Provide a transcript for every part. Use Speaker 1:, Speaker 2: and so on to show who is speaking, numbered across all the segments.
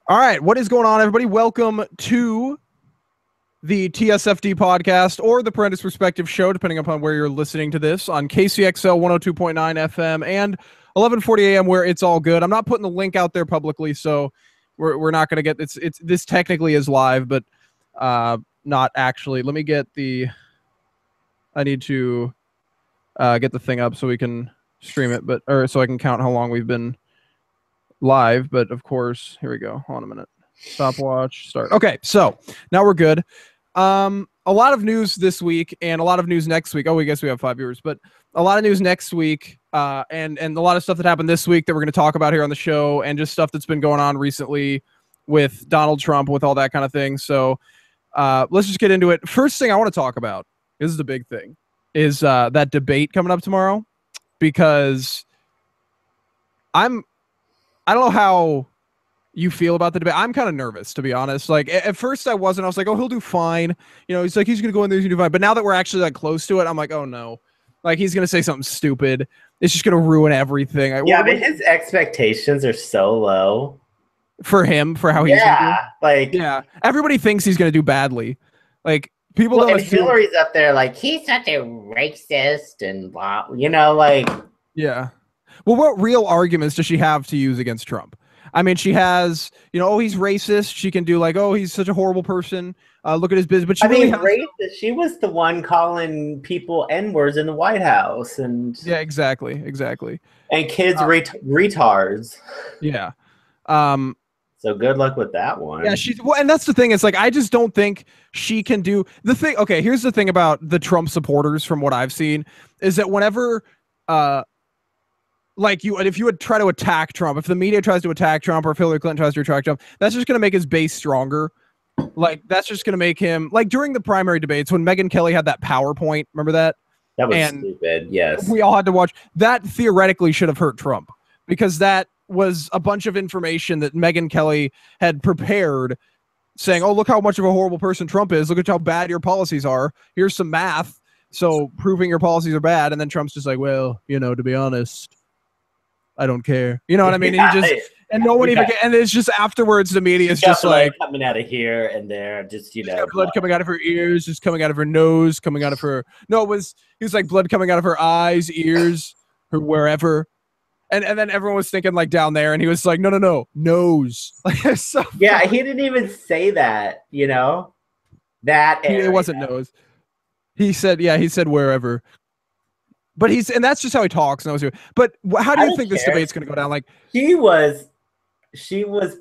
Speaker 1: All right, what is going on, everybody? Welcome to the TSFD podcast or the Parentis Perspective show, depending upon where you're listening to this, on KCXL 102.9 FM and 1140 AM, where it's all good. I'm not putting the link out there publicly, so we're not going to get it's this technically is live, but not actually. Let me get the. I need to get the thing up so we can stream it, or so I can count how long we've been live. But of course, here we go. Hold on a minute. Stopwatch, start. Okay, so now we're good. A lot of news this week and a lot of news next week. Oh, we guess we have 5 viewers, but a lot of news next week, and a lot of stuff that happened this week that we're going to talk about here on the show, and just stuff that's been going on recently with Donald Trump, with all that kind of thing. So let's just get into it. First thing I want to talk about, this is the big thing, is that debate coming up tomorrow, because I don't know how you feel about the debate. I'm kind of nervous, to be honest. Like, at first I wasn't. I was like, oh, he'll do fine. You know, he's like, he's going to go in there, he's going to do fine. But now that we're actually like close to it, I'm like, oh no. Like, he's going to say something stupid. It's just going to ruin everything.
Speaker 2: Yeah, but his expectations are so low.
Speaker 1: For him, for how he's going to do. Yeah. Everybody thinks he's going to do badly. Like, people don't assume.
Speaker 2: Hillary's up there like, he's such a racist and blah, you know, like.
Speaker 1: Yeah. Well, what real arguments does she have to use against Trump? I mean, she has, you know, oh, he's racist. She can do like, oh, he's such a horrible person. Look at his business. But she
Speaker 2: racist. She was the one calling people N-words in the White House, and
Speaker 1: yeah, exactly.
Speaker 2: And kids retards.
Speaker 1: Yeah.
Speaker 2: So good luck with that one.
Speaker 1: Yeah, and that's the thing. It's like, I just don't think she can do the thing. Okay, here's the thing about the Trump supporters, from what I've seen, is that whenever like if you would try to attack Trump, if the media tries to attack Trump, or if Hillary Clinton tries to attack Trump, that's just going to make his base stronger. Like, that's just going to make him, like, during the primary debates when Megyn Kelly had that PowerPoint, remember that?
Speaker 2: That was stupid. Yes.
Speaker 1: We all had to watch that. Theoretically should have hurt Trump, because that was a bunch of information that Megyn Kelly had prepared, saying, oh, look how much of a horrible person Trump is. Look at how bad your policies are. Here's some math. So proving your policies are bad. And then Trump's just like, well, you know, to be honest, I don't care. You know what I mean? And he just, and no one even, and it's just afterwards, the media is just like
Speaker 2: coming out of here and there, just, you know,
Speaker 1: blood coming out of her ears, just coming out of her nose, coming out of her. No, he was like blood coming out of her eyes, ears, or wherever. And then everyone was thinking like down there, and he was like, no, nose. So
Speaker 2: yeah, he didn't even say that, you know,
Speaker 1: it wasn't nose. He said wherever. But and that's just how he talks. But how do you think this debate's going to go down? Like, she was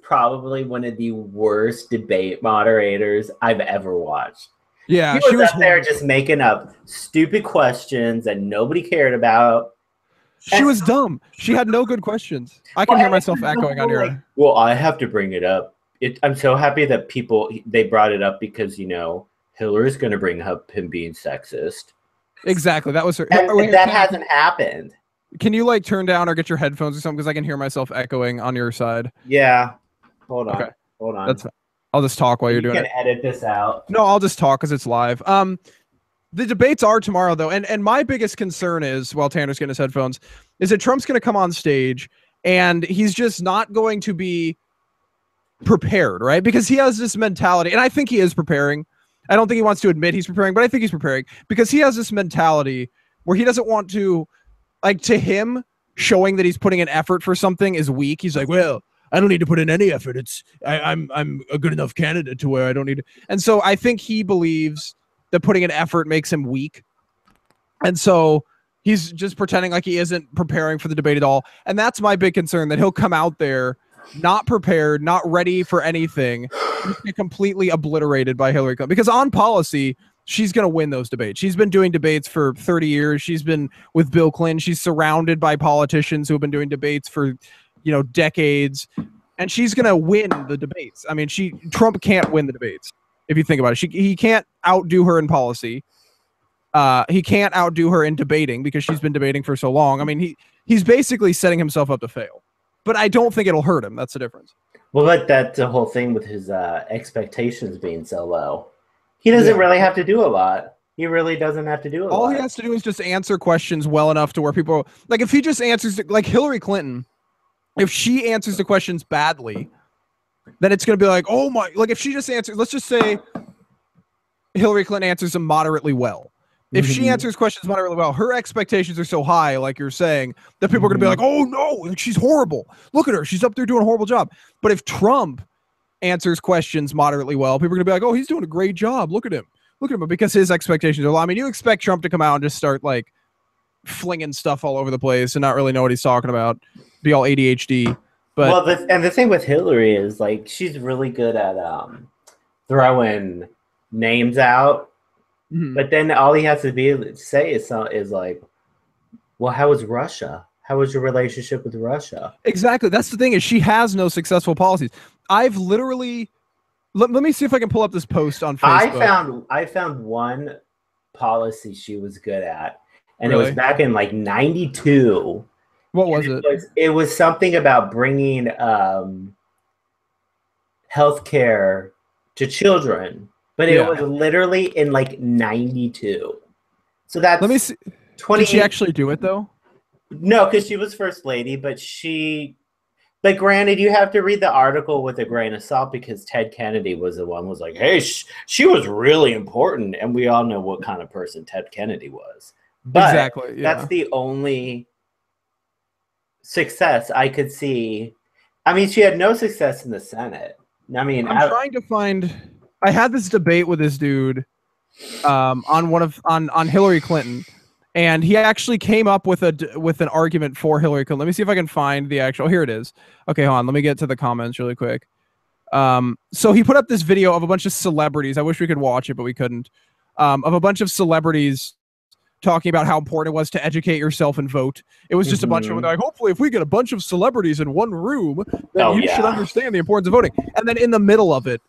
Speaker 1: probably one of the worst debate moderators I've ever watched. Yeah,
Speaker 2: she was up there just making up stupid questions that nobody cared about.
Speaker 1: She was dumb. She had no good questions. I can hear myself echoing on your.
Speaker 2: Like, well, I have to bring it up. I'm so happy that they brought it up, because, you know, Hillary's going to bring up him being sexist.
Speaker 1: Exactly. That was her.
Speaker 2: And that hasn't happened.
Speaker 1: Can you like turn down or get your headphones or something? Because I can hear myself echoing on your side.
Speaker 2: Yeah. Hold on.
Speaker 1: Okay.
Speaker 2: Hold on.
Speaker 1: I'll just talk while you're doing it.
Speaker 2: You can edit this out.
Speaker 1: No, I'll just talk because it's live. The debates are tomorrow, though. And my biggest concern is, while Tanner's getting his headphones, is that Trump's going to come on stage and he's just not going to be prepared, right? Because he has this mentality, and I think he is preparing. I don't think he wants to admit he's preparing, but I think he's preparing, because he has this mentality where he doesn't want to, like, to him, showing that he's putting an effort for something is weak. He's like, well, I don't need to put in any effort. I'm a good enough candidate to where I don't need to. And so I think he believes that putting an effort makes him weak. And so he's just pretending like he isn't preparing for the debate at all. And that's my big concern, that he'll come out there not prepared, not ready for anything, get completely obliterated by Hillary Clinton. Because on policy, she's going to win those debates. She's been doing debates for 30 years. She's been with Bill Clinton. She's surrounded by politicians who have been doing debates for, you know, decades. And she's going to win the debates. I mean, Trump can't win the debates, if you think about it. He can't outdo her in policy. He can't outdo her in debating, because she's been debating for so long. I mean, he's basically setting himself up to fail. But I don't think it'll hurt him. That's the difference.
Speaker 2: Well, but that's the whole thing with his expectations being so low. He doesn't really have to do a lot. He really doesn't have to do a lot.
Speaker 1: All he has to do is just answer questions well enough to where people, like, if he just answers, like Hillary Clinton, if she answers the questions badly, then it's going to be like, oh my, like if she just answers, let's just say Hillary Clinton answers them moderately well. If she answers questions moderately well, her expectations are so high, like you're saying, that people are going to be like, oh no, she's horrible. Look at her. She's up there doing a horrible job. But if Trump answers questions moderately well, people are going to be like, oh, he's doing a great job. Look at him. Look at him. Because his expectations are low. I mean, you expect Trump to come out and just start like flinging stuff all over the place and not really know what he's talking about, be all ADHD. But
Speaker 2: well, and the thing with Hillary is like she's really good at throwing names out, but then all he has to say is like, well, how was Russia? How was your relationship with Russia?
Speaker 1: Exactly. That's the thing, is she has no successful policies. I've literally let me see if I can pull up this post on Facebook.
Speaker 2: I found one policy she was good at, and it was back in like 92.
Speaker 1: What was it?
Speaker 2: It was something about bringing healthcare to children, but it was literally in like 92. So that's,
Speaker 1: let me see. Did she actually do it though?
Speaker 2: No, because she was first lady, but but granted, you have to read the article with a grain of salt, because Ted Kennedy was the one who was like, hey, she was really important, and we all know what kind of person Ted Kennedy was. But
Speaker 1: exactly,
Speaker 2: that's the only success I could see. I mean, she had no success in the Senate. I mean,
Speaker 1: I'm trying to find. I had this debate with this dude on Hillary Clinton, and he actually came up with an argument for Hillary Clinton. Let me see if I can find the actual. Here it is. Okay, hold on. Let me get to the comments really quick. So he put up this video of a bunch of celebrities. I wish we could watch it, but we couldn't. Of a bunch of celebrities talking about how important it was to educate yourself and vote. It was just a bunch of like, hopefully if we get a bunch of celebrities in one room, then you should understand the importance of voting. And then in the middle of it,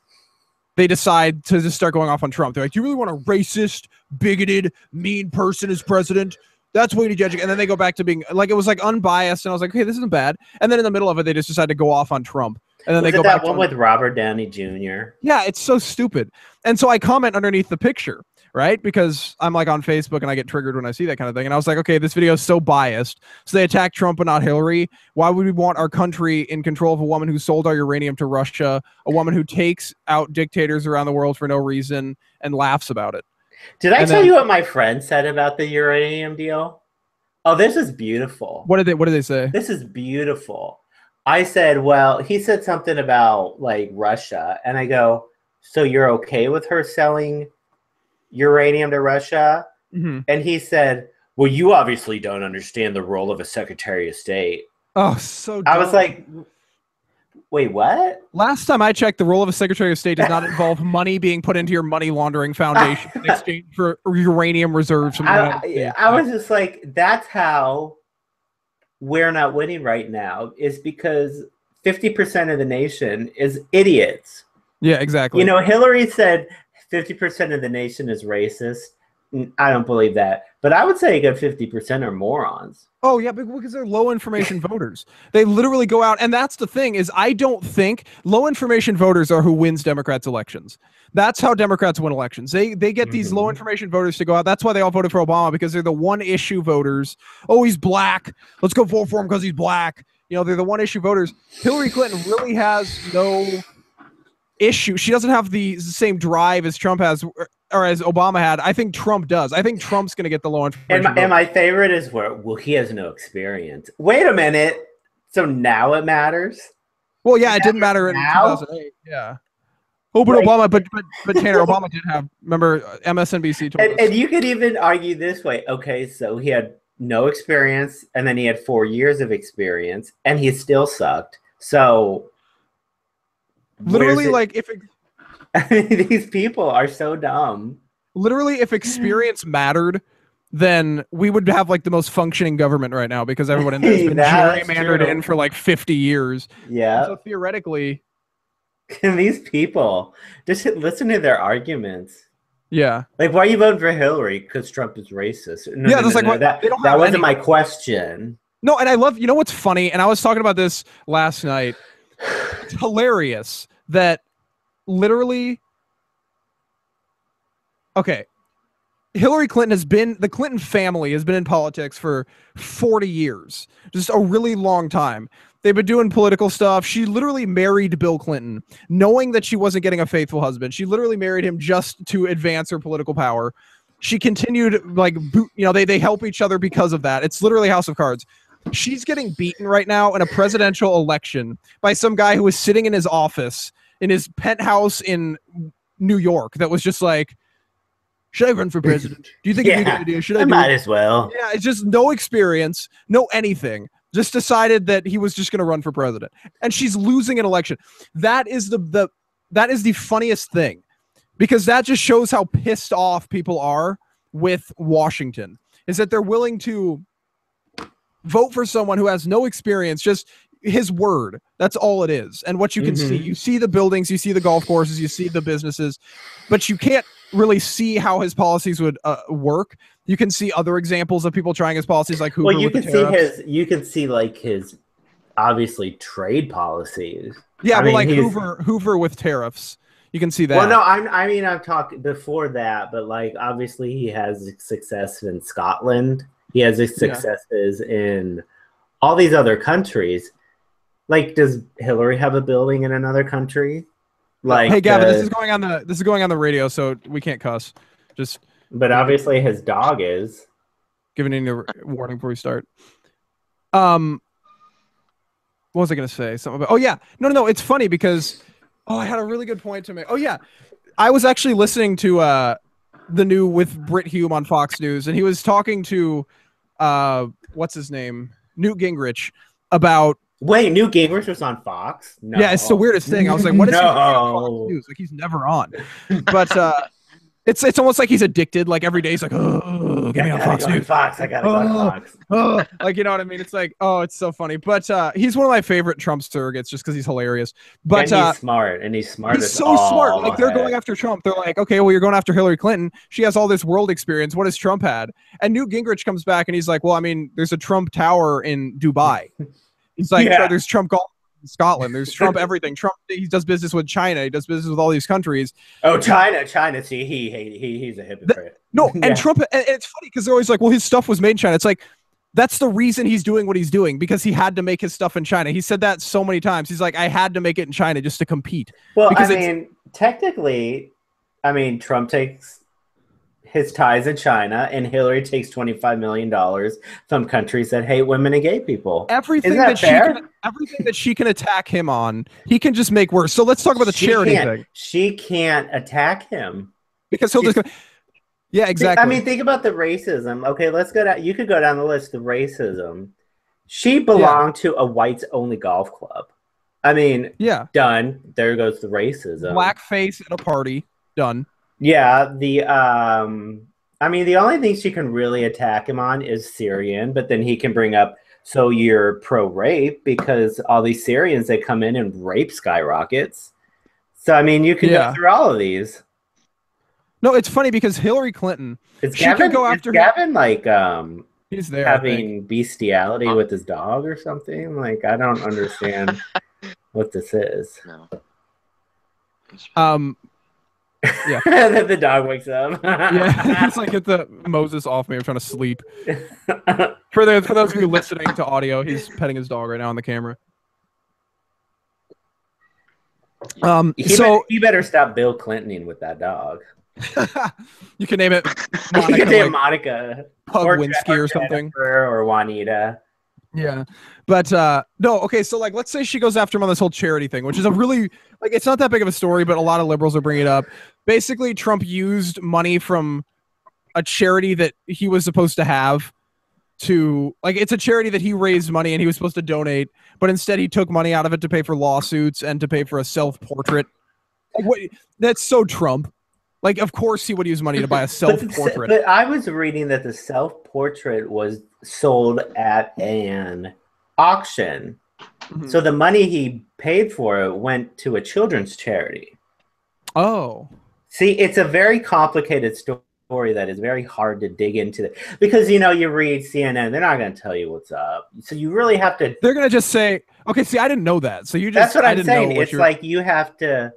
Speaker 1: they decide to just start going off on Trump. They're like, do you really want a racist, bigoted, mean person as president? That's what you need to educate. And then they go back to being like, it was like unbiased. And I was like, okay, this isn't bad. And then in the middle of it, they just decide to go off on Trump. And then they go back to
Speaker 2: that one with Robert Downey Jr.
Speaker 1: Yeah, it's so stupid. And so I comment underneath the picture, right? Because I'm like on Facebook and I get triggered when I see that kind of thing. And I was like, okay, this video is so biased. So they attack Trump but not Hillary. Why would we want our country in control of a woman who sold our uranium to Russia, a woman who takes out dictators around the world for no reason and laughs about it?
Speaker 2: Did I tell you what my friend said about the uranium deal? Oh, this is beautiful.
Speaker 1: What did they say?
Speaker 2: This is beautiful. I said, well, he said something about like Russia, and I go, so you're okay with her selling uranium to Russia? And he said, well, you obviously don't understand the role of a Secretary of State.
Speaker 1: Oh, so dumb.
Speaker 2: I was like, wait, what?
Speaker 1: Last time I checked, the role of a Secretary of State does not involve money being put into your money laundering foundation in exchange for uranium reserves from the United States.
Speaker 2: I was just like, that's how we're not winning right now, is because 50% of the nation is idiots.
Speaker 1: Yeah, exactly.
Speaker 2: You know, Hillary said 50% of the nation is racist. I don't believe that, but I would say a good 50% are morons.
Speaker 1: Oh yeah, because they're low information voters. They literally go out, and that's the thing, is I don't think low information voters are who wins Democrats elections. That's how Democrats win elections. They get these low information voters to go out. That's why they all voted for Obama, because they're the one issue voters. Oh, he's black. Let's go vote for him because he's black. You know, they're the one issue voters. Hillary Clinton really has no issue. She doesn't have the same drive as Trump has, or as Obama had. I think Trump does. I think Trump's going to get the low information.
Speaker 2: And my favorite is well, he has no experience. Wait a minute. So now it matters?
Speaker 1: Well, yeah, it didn't matter in 2008. Yeah. Oh, but Obama, but Tanner, Obama did have, remember, MSNBC told us.
Speaker 2: And you could even argue this way. Okay, so he had no experience, and then he had 4 years of experience, and he still sucked. So
Speaker 1: literally, like, if
Speaker 2: these people are so dumb.
Speaker 1: Literally, if experience mattered, then we would have like the most functioning government right now, because everyone in there has been gerrymandered in for like 50 years.
Speaker 2: Yeah.
Speaker 1: So theoretically,
Speaker 2: and these people, just listen to their arguments.
Speaker 1: Yeah.
Speaker 2: Like, why are you voting for Hillary? Because Trump is racist. That wasn't my question.
Speaker 1: No, and I love, you know what's funny? And I was talking about this last night. It's hilarious that literally, okay, Hillary Clinton the Clinton family has been in politics for 40 years, just a really long time. They've been doing political stuff. She literally married Bill Clinton, knowing that she wasn't getting a faithful husband. She literally married him just to advance her political power. She continued, like, they help each other because of that. It's literally House of Cards. She's getting beaten right now in a presidential election by some guy who was sitting in his office in his penthouse in New York that was just like, should I run for president? Do you think it'd be a good idea? Should I
Speaker 2: might as well.
Speaker 1: Yeah, it's just no experience, no anything. Just decided that he was just going to run for president, and she's losing an election. That is that is the funniest thing, because that just shows how pissed off people are with Washington. Is that they're willing to vote for someone who has no experience, just his word. That's all it is. And what you can see, you see the buildings, you see the golf courses, you see the businesses, but you can't really see how his policies would work. You can see other examples of people trying his policies, like Hoover.
Speaker 2: Well, you can see you can see like his obviously trade policies.
Speaker 1: Yeah, but like Hoover with tariffs. You can see that.
Speaker 2: Well, no, I mean, I've talked before that, but like obviously he has success in Scotland. He has successes in all these other countries. Like, does Hillary have a building in another country? Like,
Speaker 1: hey, Gavin, this is going on the radio, so we can't cuss.
Speaker 2: But obviously, his dog is.
Speaker 1: Giving you a warning before we start. What was I going to say? Something about? Oh yeah, no. It's funny because I had a really good point to make. Oh yeah, I was actually listening to the new with Brit Hume on Fox News, and he was talking to what's his name, Newt Gingrich, about.
Speaker 2: Wait, Newt Gingrich was on Fox? No.
Speaker 1: Yeah, it's the weirdest thing. I was like, what is he doing on Fox News? Like, he's never on. But it's almost like he's addicted. Like, every day he's like, oh, get me on Fox News.
Speaker 2: I gotta go on Fox.
Speaker 1: Like, you know what I mean? It's like, it's so funny. But he's one of my favorite Trump surrogates just because he's hilarious. But
Speaker 2: and he's smart, and he's smart.
Speaker 1: He's so smart. Like, they're going after Trump. They're like, okay, well, you're going after Hillary Clinton. She has all this world experience. What has Trump had? And Newt Gingrich comes back and he's like, well, I mean, there's a Trump Tower in Dubai. He's like, there's Trump golf in Scotland. There's Trump everything. Trump, he does business with China. He does business with all these countries.
Speaker 2: Oh, China. See, he's a hypocrite.
Speaker 1: And Trump, and it's funny because they're always like, well, his stuff was made in China. It's like, that's the reason he's doing what he's doing, because he had to make his stuff in China. He said that so many times. He's like, I had to make it in China just to compete.
Speaker 2: Well, because technically, Trump takes his ties in China, and Hillary takes $25 million from countries that hate women and gay people.
Speaker 1: Everything that she can attack him on, he can just make worse. So let's talk about the charity thing.
Speaker 2: She can't attack him
Speaker 1: because he'll just go. Yeah, exactly.
Speaker 2: Think about the racism. Okay, let's go down. You could go down the list of racism. She belonged to a whites-only golf club. Done. There goes the racism.
Speaker 1: Blackface at a party. Done.
Speaker 2: Yeah, the only thing she can really attack him on is Syrian, but then he can bring up, so you're pro-rape because all these Syrians, they come in and rape skyrockets. So, you can go through all of these.
Speaker 1: No, it's funny because Hillary Clinton,
Speaker 2: Gavin like
Speaker 1: he's there
Speaker 2: having bestiality with his dog or something? Like, I don't understand what this is.
Speaker 3: No.
Speaker 1: Yeah.
Speaker 2: And then the dog wakes up.
Speaker 1: Yeah, it's like, get the Moses off me. I'm trying to sleep. For those of you listening to audio, he's petting his dog right now on the camera.
Speaker 2: He better stop Bill Clintoning with that dog.
Speaker 1: You can name it
Speaker 2: Monica, you can name Monica
Speaker 1: Pugwinski or something,
Speaker 2: or Juanita.
Speaker 1: Yeah, but no, okay. So like, let's say she goes after him on this whole charity thing, which is a really it's not that big of a story, but a lot of liberals are bringing it up. Basically, Trump used money from a charity that he was supposed to have to it's a charity that he raised money and he was supposed to donate, but instead he took money out of it to pay for lawsuits and to pay for a self-portrait. That's so Trump. Like, of course he would use money to buy a self-portrait.
Speaker 2: But I was reading that the self-portrait was sold at an auction. Mm-hmm. So the money he paid for it went to a children's charity.
Speaker 1: Oh.
Speaker 2: See, it's a very complicated story that is very hard to dig into. Because, you read CNN, they're not going to tell you what's up. So you really have to...
Speaker 1: They're going to just say, okay, see, I didn't know that. So you just...
Speaker 2: That's what I'm saying. It's like you have to...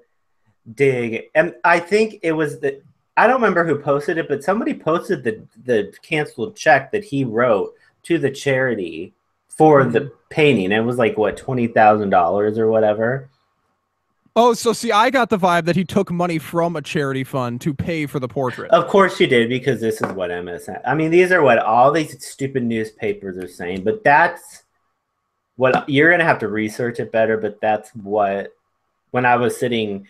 Speaker 2: dig, and I think it was I don't remember who posted it, but somebody posted the canceled check that he wrote to the charity for the painting. It was like, what, $20,000 or whatever.
Speaker 1: Oh, so see, I got the vibe that he took money from a charity fund to pay for the portrait.
Speaker 2: Of course you did, because this is what MSN. I mean, these are what all these stupid newspapers are saying, but that's what you're going to have to research it better. But that's what, when I was sitting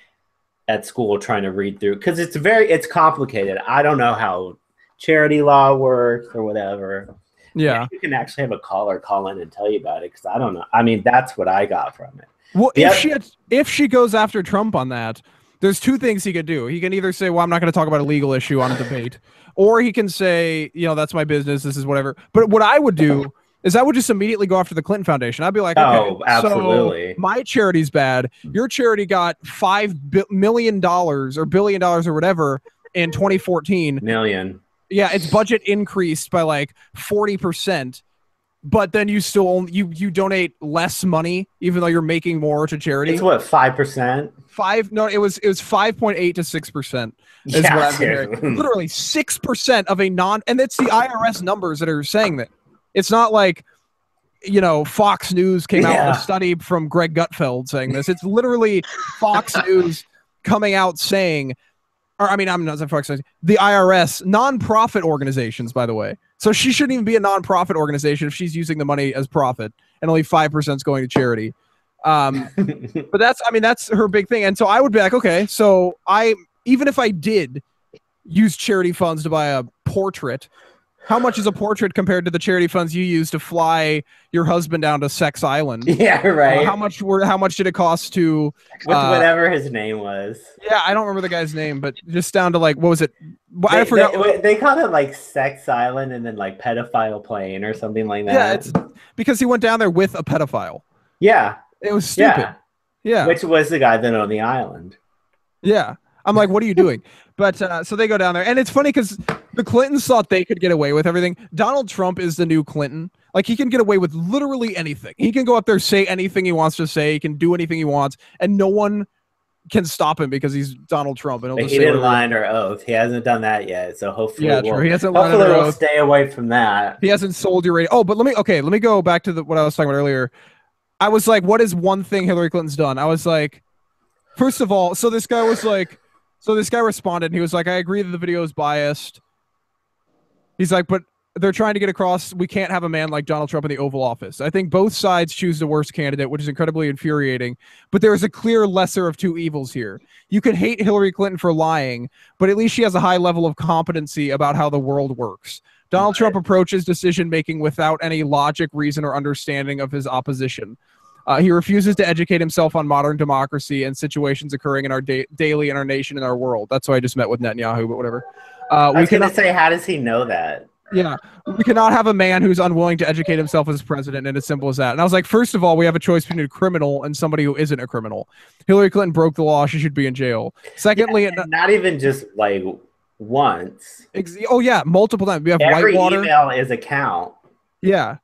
Speaker 2: at school trying to read through, because it's complicated. I don't know how charity law works or whatever.
Speaker 1: Yeah.
Speaker 2: Maybe you can actually have a caller call in and tell you about it, because I don't know. I mean, that's what I got from it.
Speaker 1: Well, if she goes after Trump on that, there's two things he could do. He can either say, well, I'm not going to talk about a legal issue on a debate, or he can say, that's my business. This is whatever. But what I would do is I would just immediately go after the Clinton Foundation. I'd be like, okay,
Speaker 2: absolutely.
Speaker 1: So my charity's bad. Your charity got $5 million or $1 billion or whatever in 2014.
Speaker 2: Million.
Speaker 1: Yeah, its budget increased by like 40%. But then you still only, you donate less money, even though you're making more to charity.
Speaker 2: It's what, 5%?
Speaker 1: No, it was 5.8 to 6%. Is what I've been hearing. Literally 6% of a and it's the IRS numbers that are saying that. It's not like, Fox News came out with a study from Greg Gutfeld saying this. It's literally Fox News coming out saying, I'm not saying Fox News, the IRS, nonprofit organizations, by the way. So she shouldn't even be a nonprofit organization if she's using the money as profit, and only 5% is going to charity. But that's her big thing. And so I would be like, okay, so even if I did use charity funds to buy a portrait, how much is a portrait compared to the charity funds you use to fly your husband down to Sex Island?
Speaker 2: Yeah, right.
Speaker 1: How much did it cost to
Speaker 2: with whatever his name was?
Speaker 1: Yeah, I don't remember the guy's name, but just down to like, what was it?
Speaker 2: I forgot. They called it like Sex Island and then like pedophile plane or something like that.
Speaker 1: Yeah, it's because he went down there with a pedophile.
Speaker 2: Yeah.
Speaker 1: It was stupid. Yeah.
Speaker 2: Which was the guy that owned the island.
Speaker 1: Yeah. I'm like, what are you doing? But so they go down there. And it's funny because the Clintons thought they could get away with everything. Donald Trump is the new Clinton. Like, he can get away with literally anything. He can go up there, say anything he wants to say. He can do anything he wants. And no one can stop him because he's Donald Trump. And
Speaker 2: he didn't lie under oath. He hasn't done that yet. So hopefully,
Speaker 1: He hasn't lied under
Speaker 2: we'll
Speaker 1: oath.
Speaker 2: Stay away from that.
Speaker 1: He hasn't sold your radio. Oh, but let me go back to what I was talking about earlier. I was like, what is one thing Hillary Clinton's done? I was like, first of all, so this guy responded and he was like, I agree that the video is biased. He's like, but they're trying to get across, we can't have a man like Donald Trump in the Oval Office. I think both sides choose the worst candidate, which is incredibly infuriating. But there is a clear lesser of two evils here. You could hate Hillary Clinton for lying, but at least she has a high level of competency about how the world works. Donald Trump approaches decision-making without any logic, reason, or understanding of his opposition. He refuses to educate himself on modern democracy and situations occurring in our daily in our nation and our world. That's why I just met with Netanyahu, but whatever.
Speaker 2: I was going to say, how does he know that?
Speaker 1: Yeah, we cannot have a man who's unwilling to educate himself as president, and as simple as that. And I was like, first of all, we have a choice between a criminal and somebody who isn't a criminal. Hillary Clinton broke the law. She should be in jail. Secondly,
Speaker 2: not even just like once.
Speaker 1: Oh, yeah, multiple times. We have
Speaker 2: every
Speaker 1: Whitewater.
Speaker 2: Email is a count.
Speaker 1: Yeah.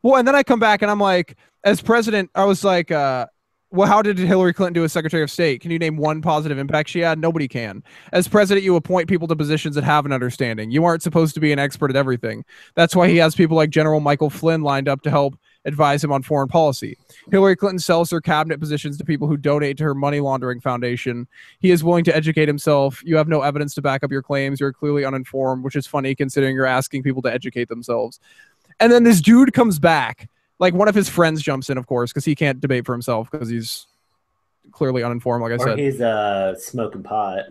Speaker 1: Well, and then I come back and I'm like, as president, I was like, well, how did Hillary Clinton do as Secretary of State? Can you name one positive impact she had? Nobody can. As president, you appoint people to positions that have an understanding. You aren't supposed to be an expert at everything. That's why he has people like General Michael Flynn lined up to help advise him on foreign policy. Hillary Clinton sells her cabinet positions to people who donate to her money laundering foundation. He is willing to educate himself. You have no evidence to back up your claims. You're clearly uninformed, which is funny considering you're asking people to educate themselves. And then this dude comes back. Like, one of his friends jumps in, of course, because he can't debate for himself because he's clearly uninformed, like I said.
Speaker 2: Or he's smoking pot.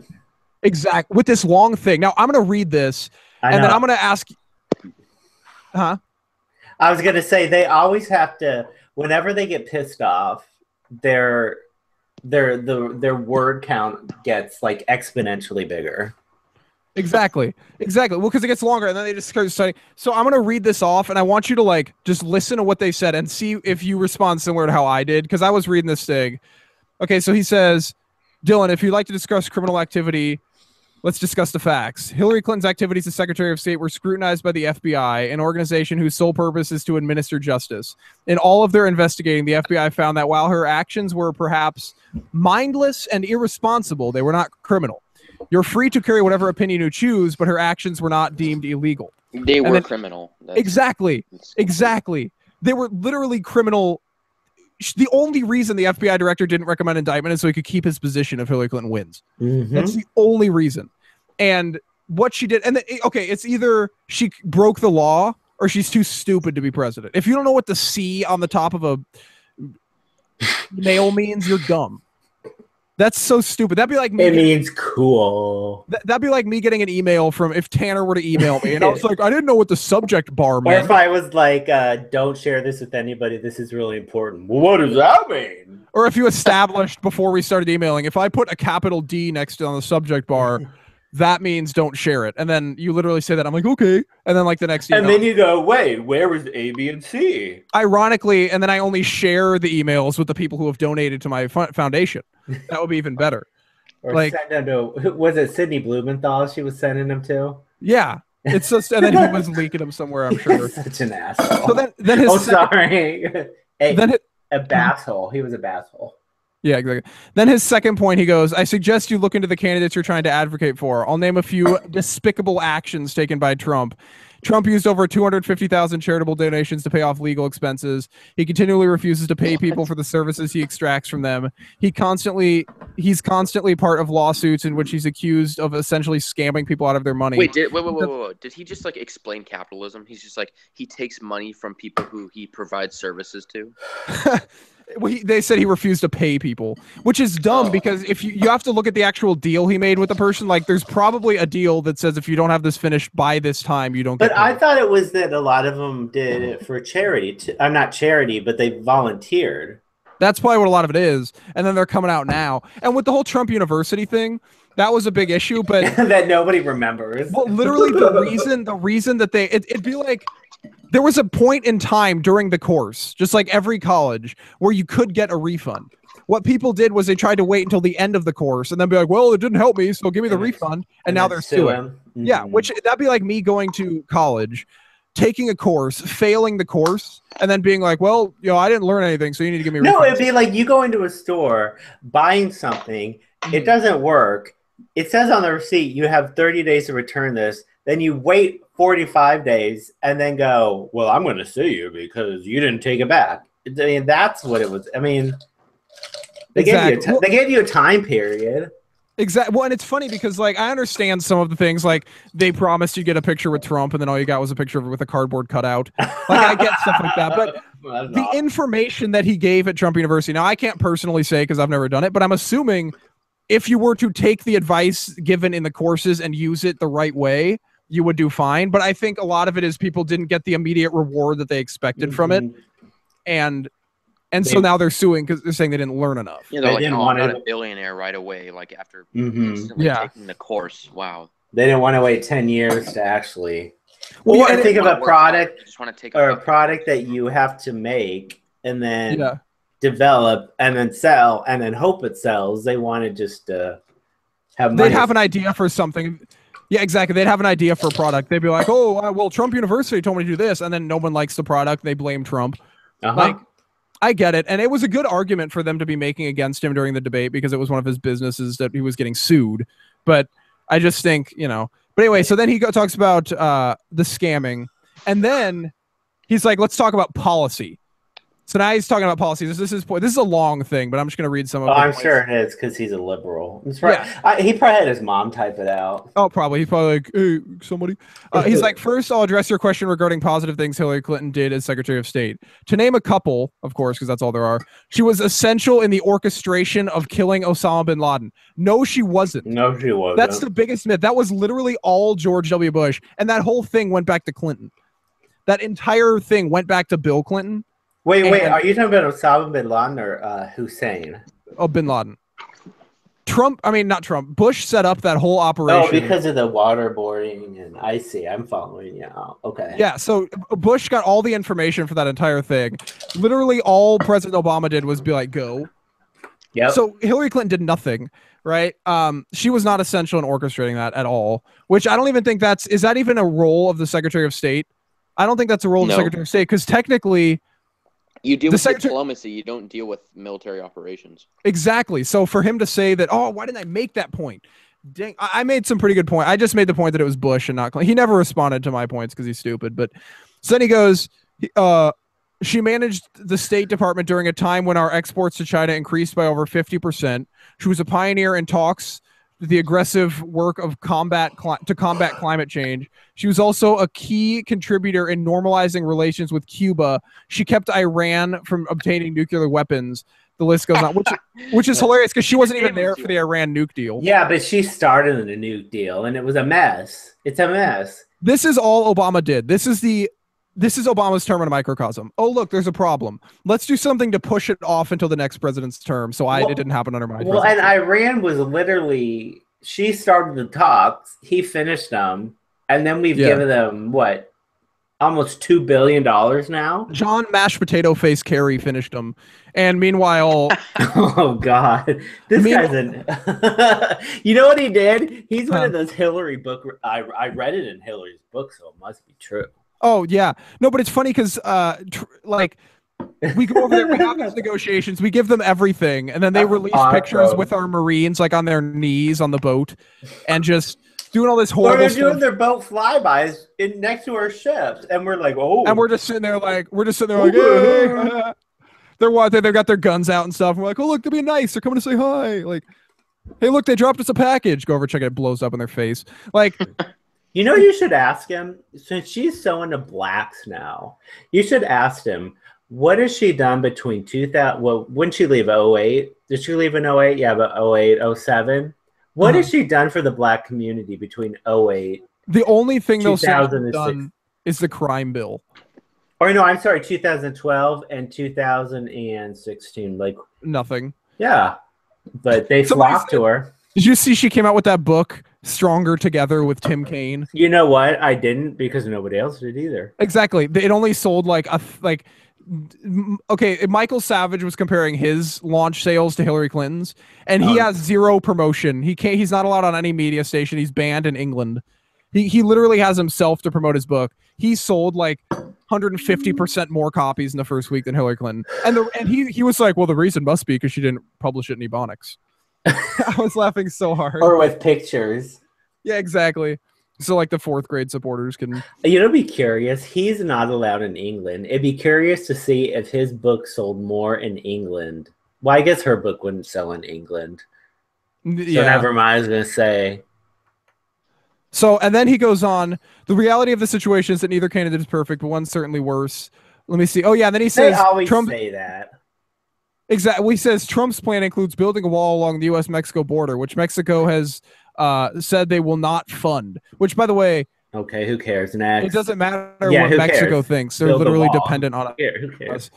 Speaker 1: Exactly. With this long thing. Now, I'm going to read this, and then I'm going to ask... Huh?
Speaker 2: I was going to say, they always have to, whenever they get pissed off, their word count gets, like, exponentially bigger.
Speaker 1: Exactly. Well, because it gets longer, and then they just start studying. So I'm going to read this off, and I want you to, like, just listen to what they said and see if you respond similar to how I did, because I was reading this thing. Okay, so he says, Dylan, if you'd like to discuss criminal activity, let's discuss the facts. Hillary Clinton's activities as Secretary of State were scrutinized by the FBI, an organization whose sole purpose is to administer justice. In all of their investigating, the FBI found that while her actions were perhaps mindless and irresponsible, they were not criminal. You're free to carry whatever opinion you choose, but her actions were not deemed illegal.
Speaker 3: They were criminal.
Speaker 1: Exactly. They were literally criminal. The only reason the FBI director didn't recommend indictment is so he could keep his position if Hillary Clinton wins. That's the only reason. And what she did, and then, okay, it's either she broke the law or she's too stupid to be president. If you don't know what the C on the top of a nail means, you're dumb. That's so stupid. That'd be like me.
Speaker 2: It means cool.
Speaker 1: That'd be like me getting an email from if Tanner were to email me, and I was like, I didn't know what the subject bar meant.
Speaker 2: Or if I was like, don't share this with anybody. This is really important. Well, what does that mean?
Speaker 1: Or if you established before we started emailing, if I put a capital D next to on the subject bar, that means don't share it. And then you literally say that. I'm like, okay. And then like the next email.
Speaker 2: And then you go, wait, where was A, B, and C?
Speaker 1: Ironically, and then I only share the emails with the people who have donated to my foundation. That would be even better.
Speaker 2: Or
Speaker 1: like,
Speaker 2: send them to, was it Sidney Blumenthal she was sending them to?
Speaker 1: Yeah. It's just, and then he was leaking them somewhere, I'm sure.
Speaker 2: Such an asshole.
Speaker 1: So then his
Speaker 2: sorry. Hey,
Speaker 1: then
Speaker 2: a basshole. He was a basshole.
Speaker 1: Yeah, exactly. Then his second point, he goes, I suggest you look into the candidates you're trying to advocate for. I'll name a few despicable actions taken by Trump. Trump used over 250,000 charitable donations to pay off legal expenses. He continually refuses to pay people for the services he extracts from them. He's constantly part of lawsuits in which he's accused of essentially scamming people out of their money.
Speaker 3: Wait, did he just like explain capitalism? He's just like, he takes money from people who he provides services to.
Speaker 1: They said he refused to pay people, which is dumb because if you have to look at the actual deal he made with the person, like there's probably a deal that says if you don't have this finished by this time, you don't get paid.
Speaker 2: I thought it was that a lot of them did it for charity. I'm not charity, but they volunteered.
Speaker 1: That's probably what a lot of it is. And then they're coming out now. And with the whole Trump University thing, that was a big issue, but
Speaker 2: that nobody remembers.
Speaker 1: Well, literally the reason that it'd be like, there was a point in time during the course, just like every college, where you could get a refund. What people did was they tried to wait until the end of the course and then be like, well, it didn't help me, so give me the refund. And now they're suing. Mm-hmm. Yeah, which that'd be like me going to college, taking a course, failing the course, and then being like, well, I didn't learn anything, so you need to give me a refund.
Speaker 2: No, it'd be like you go into a store, buying something, it doesn't work. It says on the receipt you have 30 days to return this. Then you wait 45 days and then go, well, I'm going to sue you because you didn't take it back. I mean, that's what it was. I mean, they gave you a time period.
Speaker 1: Exactly. Well, and it's funny because, like, I understand some of the things, like, they promised you get a picture with Trump and then all you got was a picture of it with a cardboard cutout. Like, I get stuff like that. But the information that he gave at Trump University, now, I can't personally say because I've never done it, but I'm assuming if you were to take the advice given in the courses and use it the right way, you would do fine. But I think a lot of it is people didn't get the immediate reward that they expected from it. And so now they're suing because they're saying they didn't learn enough.
Speaker 3: You know, like, I'm not a billionaire right away, like after instantly taking the course. Wow.
Speaker 2: They didn't want to wait 10 years to actually... Or think of a product or a product that you have to make and then develop and then sell and then hope it sells. They wanted just to have money.
Speaker 1: They'd have an idea for something. Yeah, exactly. They'd have an idea for a product. They'd be like, oh, well, Trump University told me to do this. And then no one likes the product. They blame Trump. Like, I get it. And it was a good argument for them to be making against him during the debate because it was one of his businesses that he was getting sued. But I just think, But anyway, so then he talks about the scamming. And then he's like, let's talk about policy. So now he's talking about policies. This is a long thing, but I'm just going to read some of it.
Speaker 2: I'm sure it is because he's a liberal. That's right. Yeah. He probably had his mom type it out.
Speaker 1: Oh, probably. He's probably like, hey, somebody. He's like, first, I'll address your question regarding positive things Hillary Clinton did as Secretary of State. To name a couple, of course, because that's all there are, she was essential in the orchestration of killing Osama bin Laden. No, she wasn't.
Speaker 2: No, she wasn't.
Speaker 1: That's the biggest myth. That was literally all George W. Bush. And that whole thing went back to Clinton. That entire thing went back to Bill Clinton.
Speaker 2: Wait, are you talking about Osama bin Laden or Hussein?
Speaker 1: Oh, bin Laden. Not Trump. Bush set up that whole operation.
Speaker 2: Oh, because of the waterboarding, and I see. I'm following you. Okay.
Speaker 1: Yeah, so Bush got all the information for that entire thing. Literally all President Obama did was be like, go.
Speaker 2: Yeah.
Speaker 1: So Hillary Clinton did nothing, right? She was not essential in orchestrating that at all, which I don't even think is that even a role of the Secretary of State? I don't think that's a role of the Secretary of State because technically...
Speaker 3: You deal with diplomacy. You don't deal with military operations.
Speaker 1: Exactly. So for him to say that, oh, why didn't I make that point? Dang, I made some pretty good point. I just made the point that it was Bush and not Clinton. He never responded to my points because he's stupid. But so then he goes, She managed the State Department during a time when our exports to China increased by over 50%. She was a pioneer in talks the aggressive work of combat climate change. She was also a key contributor in normalizing relations with Cuba. She kept Iran from obtaining nuclear weapons. The list goes on, which is hilarious because she wasn't even there for the Iran nuke deal.
Speaker 2: Yeah, but she started the nuke deal, and it was a mess. It's a mess.
Speaker 1: This is all Obama did. This is Obama's term in a microcosm. Oh, look, there's a problem. Let's do something to push it off until the next president's term. So it didn't happen under my presidency.
Speaker 2: And Iran was literally, she started the talks, he finished them, and then we've given them, what, almost $2 billion now?
Speaker 1: John Mashed Potato Face Kerry finished them. And meanwhile...
Speaker 2: oh, God. This guy's an... You know what he did? He's one of those Hillary book... I read it in Hillary's book, so it must be true.
Speaker 1: Oh, yeah. No, but it's funny because, we go over there, we have these negotiations, we give them everything, and then they release pictures with our Marines, like, on their knees on the boat, and just doing all this horrible stuff.
Speaker 2: They're doing their boat flybys next to our ships, and we're like, oh.
Speaker 1: And we're just sitting there like, hey. They've got their guns out and stuff, and we're like, oh, look, they're being nice, they're coming to say hi. Like, hey, look, they dropped us a package. Go over, check it, it blows up in their face. Like...
Speaker 2: You know, you should ask him, since she's so into blacks now, you should ask him, what has she done between 2000, well, when did she leave, 08? Did she leave in 08? Yeah, but 08, 07. What has she done for the black community between 08?
Speaker 1: The only thing they'll say done is the crime bill.
Speaker 2: Or no, I'm sorry, 2012 and 2016. Like
Speaker 1: nothing.
Speaker 2: Yeah, but they flocked to her.
Speaker 1: Did you see she came out with that book, Stronger Together, with Tim Kaine?
Speaker 2: You know what? I didn't, because nobody else did either.
Speaker 1: Exactly. It only sold okay, Michael Savage was comparing his launch sales to Hillary Clinton's, and he has zero promotion. He's not allowed on any media station. He's banned in England. He literally has himself to promote his book. He sold like 150% more copies in the first week than Hillary Clinton. And he was like, well, the reason must be because she didn't publish it in Ebonics. I was laughing so hard.
Speaker 2: Or with pictures.
Speaker 1: Yeah, exactly. So like the fourth grade supporters can...
Speaker 2: You know, be curious. He's not allowed in England. It'd be curious to see if his book sold more in England. Well, I guess her book wouldn't sell in England. So never mind, I was going to say.
Speaker 1: So, and then he goes on, the reality of the situation is that neither candidate is perfect, but one's certainly worse. Let me see. Oh, yeah, and then he says...
Speaker 2: They always say that.
Speaker 1: Exactly. He says Trump's plan includes building a wall along the U.S.-Mexico border, which Mexico has said they will not fund. Which, by the way...
Speaker 2: Okay, who cares? Next.
Speaker 1: It doesn't matter what Mexico thinks. They're literally dependent on
Speaker 2: it. Who cares?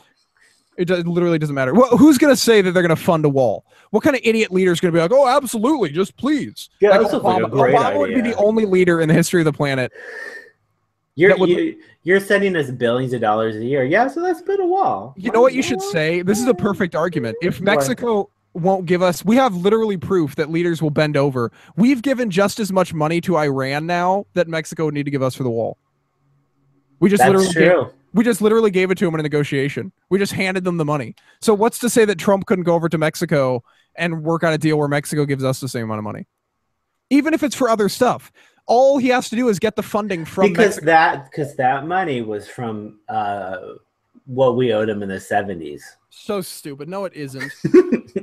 Speaker 1: It literally doesn't matter. Well, who's going to say that they're going to fund a wall? What kind of idiot leader is going to be like, oh, absolutely, just please?
Speaker 2: Yeah,
Speaker 1: like Obama would be the only leader in the history of the planet.
Speaker 2: You're sending us billions of dollars a year. Yeah, so let's build a wall.
Speaker 1: You know what you should say? This is a perfect argument. If Mexico won't give us... We have literally proof that leaders will bend over. We've given just as much money to Iran now that Mexico would need to give us for the wall. We just literally gave it to them in a negotiation. We just handed them the money. So what's to say that Trump couldn't go over to Mexico and work out a deal where Mexico gives us the same amount of money? Even if it's for other stuff. All he has to do is get the funding from Mexico.
Speaker 2: Because that money was from what we owed him in the 70s.
Speaker 1: So stupid. No, it isn't.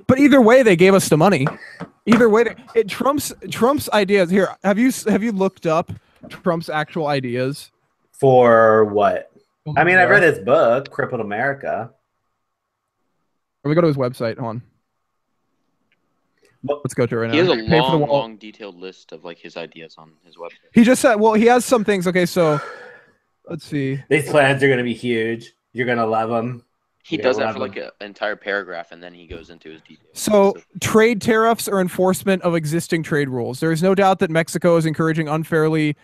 Speaker 1: But either way, they gave us the money. Either way, Trump's ideas here. Have you looked up Trump's actual ideas?
Speaker 2: For what? I mean, I read his book, Crippled America.
Speaker 1: Let me go to his website. Hold on. Let's go to it right now.
Speaker 3: He has a long, detailed list of like his ideas on his website.
Speaker 1: He just said, well, he has some things. Okay, so let's see.
Speaker 2: These plans are going to be huge. You're going to love them.
Speaker 3: He does that for like an entire paragraph, and then he goes into his details.
Speaker 1: So trade tariffs are enforcement of existing trade rules. There is no doubt that Mexico is encouraging unfairly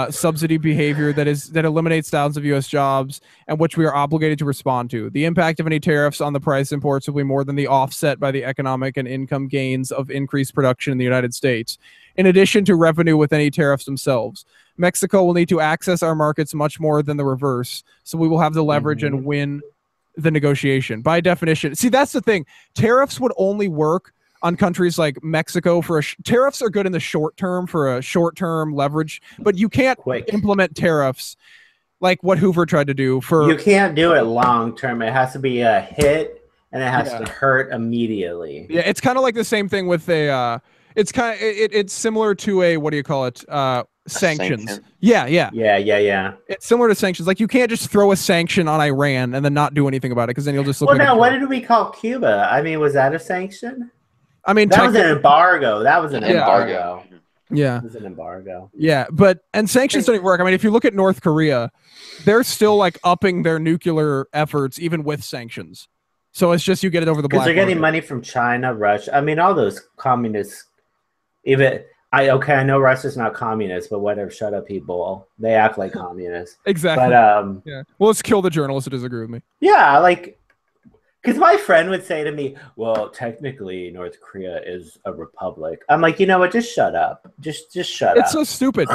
Speaker 1: subsidy behavior that eliminates thousands of U.S. jobs and which we are obligated to respond to. The impact of any tariffs on the price imports will be more than the offset by the economic and income gains of increased production in the United States, in addition to revenue with any tariffs themselves. Mexico will need to access our markets much more than the reverse, so we will have the leverage and win the negotiation. By definition, see, that's the thing. Tariffs would only work on countries like Mexico for tariffs are good in the short term for a short-term leverage, but you can't implement tariffs like what Hoover tried to do for.
Speaker 2: You can't do it long term. It has to be a hit, and it has to hurt immediately.
Speaker 1: Yeah, it's kind of like the same thing with a. It's kind of it's similar to a, what do you call it? Sanctions.
Speaker 3: sanction?
Speaker 2: Yeah.
Speaker 1: It's similar to sanctions. Like you can't just throw a sanction on Iran and then not do anything about it, because then you'll just look.
Speaker 2: Well,
Speaker 1: like
Speaker 2: now what did we call Cuba? I mean, was that a sanction?
Speaker 1: I mean,
Speaker 2: that was an embargo. That was an embargo.
Speaker 1: Yeah,
Speaker 2: it was an embargo.
Speaker 1: Yeah, and sanctions don't even work. I mean, if you look at North Korea, they're still like upping their nuclear efforts even with sanctions. So it's just you get it over the black.
Speaker 2: Because they're getting money from China, Russia. I mean, all those communists. Even I know Russia's not communist, but whatever. Shut up, people. They act like communists.
Speaker 1: Exactly.
Speaker 2: But
Speaker 1: yeah. Well, let's kill the journalists who disagree with me.
Speaker 2: Yeah, like, because my friend would say to me, "Well, technically, North Korea is a republic." I'm like, you know what? Just shut up. Just shut up.
Speaker 1: It's so stupid.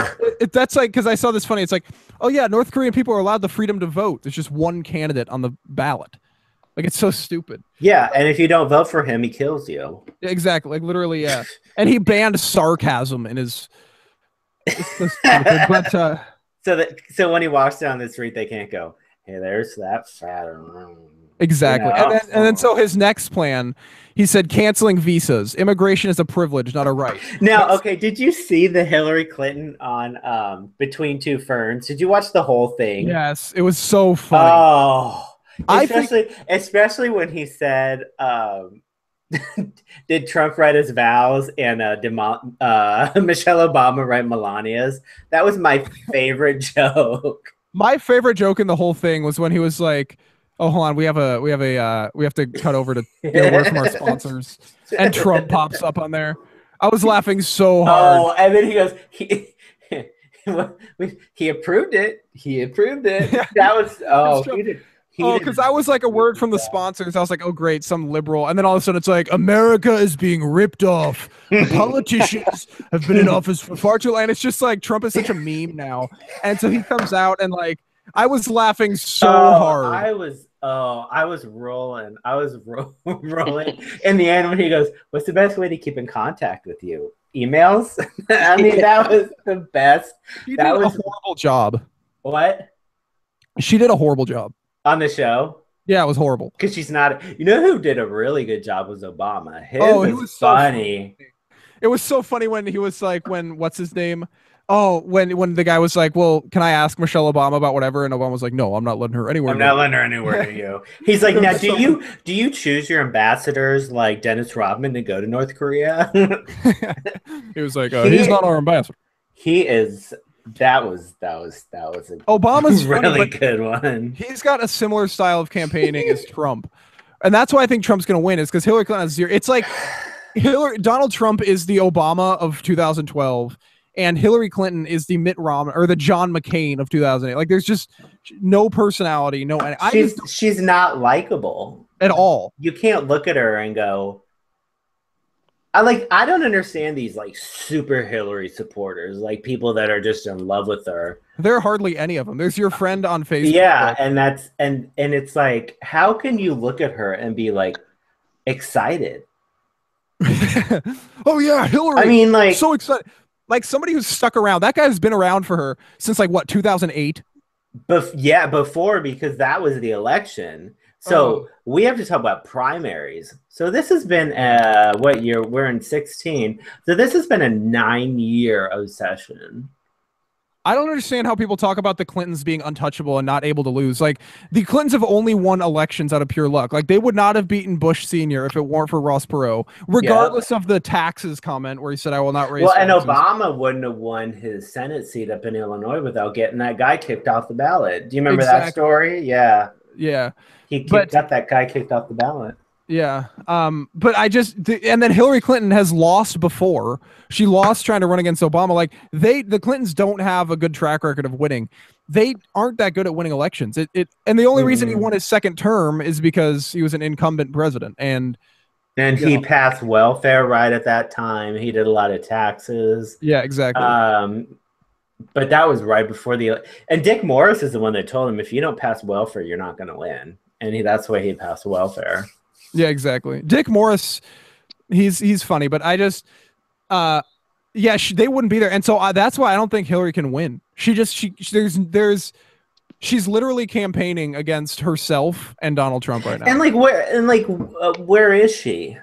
Speaker 1: That's like, because I saw this funny. It's like, oh yeah, North Korean people are allowed the freedom to vote. There's just one candidate on the ballot. Like, it's so stupid.
Speaker 2: Yeah, and if you don't vote for him, he kills you.
Speaker 1: Exactly. Like, literally, yeah. And he banned sarcasm in his. It's so stupid. But
Speaker 2: so when he walks down the street, they can't go, "Hey, there's that fat."
Speaker 1: Exactly. You know? And then so his next plan, he said canceling visas. Immigration is a privilege, not a right.
Speaker 2: Now, okay, did you see the Hillary Clinton on Between Two Ferns? Did you watch the whole thing?
Speaker 1: Yes, it was so funny.
Speaker 2: Oh, especially when he said, did Trump write his vows and Michelle Obama write Melania's? That was my favorite joke.
Speaker 1: My favorite joke in the whole thing was when he was like, "Oh, hold on, we have to cut over to get a word from our sponsors," and Trump pops up on there. I was laughing so hard.
Speaker 2: Oh, and then he goes, he approved it. He approved it. That was he did.
Speaker 1: Because I was like a word from the sponsors. I was like, oh, great, some liberal. And then all of a sudden it's like, America is being ripped off. The politicians have been in office for far too long. And it's just like Trump is such a meme now. And so he comes out and like, I was laughing so hard.
Speaker 2: I was rolling. I was rolling. In the end, when he goes, "What's the best way to keep in contact with you? Emails?" I mean, that was the best.
Speaker 1: She did a horrible job.
Speaker 2: What?
Speaker 1: She did a horrible job.
Speaker 2: On the show?
Speaker 1: Yeah, it was horrible.
Speaker 2: Because she's not. You know who did a really good job was Obama. He was
Speaker 1: funny. It was so funny when he was like, what's his name? Oh, when the guy was like, "Well, can I ask Michelle Obama about whatever?" And Obama was like, "No, I'm not letting her anywhere.
Speaker 2: I'm not letting her anywhere near you." He's like, "Now, do you choose your ambassadors like Dennis Rodman to go to North Korea?"
Speaker 1: He was like, "He's not our ambassador."
Speaker 2: He is. That was
Speaker 1: Obama's
Speaker 2: a really good one.
Speaker 1: He's got a similar style of campaigning as Trump, and that's why I think Trump's going to win. Is because Hillary Clinton has zero. It's like Donald Trump is the Obama of 2012. And Hillary Clinton is the Mitt Romney or the John McCain of 2008. Like, there's just no personality, no.
Speaker 2: She's not likable
Speaker 1: at all.
Speaker 2: You can't look at her and go. I don't understand these like super Hillary supporters, like people that are just in love with her.
Speaker 1: There are hardly any of them. There's your friend on Facebook.
Speaker 2: Yeah, and that's and it's like, how can you look at her and be like excited?
Speaker 1: Oh yeah, Hillary.
Speaker 2: I mean, like,
Speaker 1: so excited. Like somebody who's stuck around. That guy's been around for her since like what, 2008?
Speaker 2: Before, because that was the election. So we have to talk about primaries. So this has been what year? We're in 16. So this has been a 9-year obsession.
Speaker 1: I don't understand how people talk about the Clintons being untouchable and not able to lose. Like, the Clintons have only won elections out of pure luck. Like, they would not have beaten Bush Sr. if it weren't for Ross Perot, regardless of the taxes comment where he said, "I will not raise taxes."
Speaker 2: And Obama wouldn't have won his Senate seat up in Illinois without getting that guy kicked off the ballot. Do you remember that story? Yeah.
Speaker 1: Yeah.
Speaker 2: He got that guy kicked off the ballot.
Speaker 1: Yeah. But and then Hillary Clinton has lost before. She lost trying to run against Obama. Like, the Clintons don't have a good track record of winning. They aren't that good at winning elections. And the only reason he won his second term is because he was an incumbent president. And
Speaker 2: he passed welfare right at that time. He did a lot of taxes.
Speaker 1: Yeah, exactly.
Speaker 2: But that was right before and Dick Morris is the one that told him, if you don't pass welfare, you're not going to win. And that's why he passed welfare.
Speaker 1: Yeah, exactly. Dick Morris, he's funny, but I just, they wouldn't be there, and so that's why I don't think Hillary can win. There's She's literally campaigning against herself and Donald Trump right now.
Speaker 2: And where is she?